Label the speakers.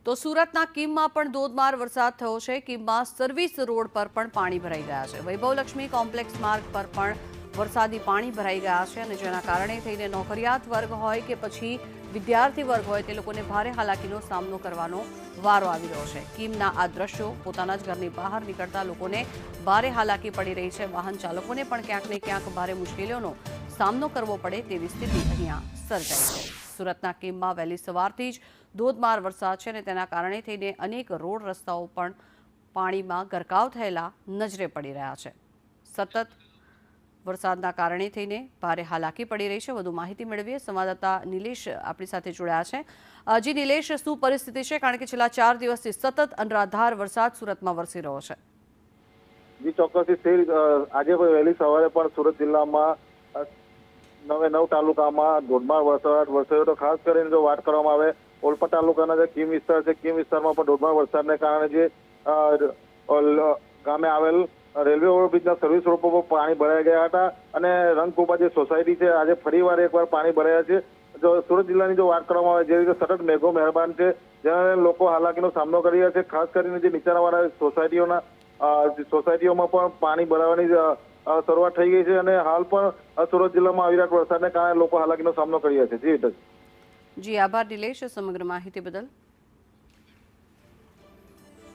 Speaker 1: તો સુરતના કીમમાં પણ ધોધમાર વરસાદ થયો છે। કીમમાં સર્વિસ રોડ પર પણ પાણી ભરાઈ ગયા છે। વૈભવલક્ષ્મી કોમ્પ્લેક્સ માર્ગ પર પણ વરસાદી પાણી ભરાઈ ગયા છે અને જેના કારણે થઈને નોકરિયાત વર્ગ હોય કે પછી વિદ્યાર્થી વર્ગ હોય તે લોકોને ભારે હાલાકીનો સામનો કરવાનો વારો આવી રહ્યો છે। કીમના આ દ્રશ્યો પોતાના જ ઘરની બહાર નીકળતા લોકોને ભારે હાલાકી પડી રહી છે। વાહન ચાલકોને પણ ક્યાંક ને ક્યાંક ભારે મુશ્કેલીઓનો સામનો કરવો પડે તેવી સ્થિતિ અહીંયા સર્જાઈ છે। સુરતના કીમમાં વહેલી સવારથી જ ધોધમાર વરસાદ છે અને તેના કારણે થઈને અનેક રોડ રસ્તાઓ પણ પાણીમાં ગરકાવ થયેલા નજરે પડી રહ્યા છે। સતત વરસાદના કારણે થઈને ભારે હાલાકી પડી રહી છે। વધુ માહિતી મેળવીએ સંવાદદાતા નિલેશ આપણી સાથે જોડાયા છે। જી નિલેશ, શું પરિસ્થિતિ છે? કારણ કે છેલ્લા 4 દિવસથી સતત અનરાધાર વરસાદ સુરતમાં વરસી રહ્યો છે।
Speaker 2: જી ચોક્કસથી આજે વહેલી સવારે પણ સુરત જિલ્લામાં 9 તાલુકામાં ધોધમાર વરસાદ વરસ્યો। તો ખાસ કરીને જો વાત કરવામાં આવે ઓલપાડ તાલુકાના જે કીમ વિસ્તાર છે, કીમ વિસ્તારમાં પણ ધોધમાર વરસાદને કારણે જે ગામે આવેલ રેલવે ઓવરબ્રિજના સર્વિસ રોડ પર પાણી ભરાઈ ગયા હતા અને રંગકુબા જે સોસાયટી છે આજે ફરીવાર એકવાર પાણી ભરાયા છે। જો સુરત જિલ્લાની જો વાત કરવામાં આવે જે રીતે સતત મેઘો મહેરબાન છે જેના લોકો હાલાકીનો સામનો કરી રહ્યા છે। ખાસ કરીને જે નીચાણવાળા સોસાયટીઓમાં પણ પાણી ભરાવાની શરૂઆત થઈ ગઈ છે અને હાલ પણ સુરત જિલ્લામાં અવિરત વરસાદને કારણે લોકો હાલાકીનો સામનો કરી રહ્યા છે।
Speaker 1: જી આભાર નિલેશ સમગ્ર માહિતી બદલ।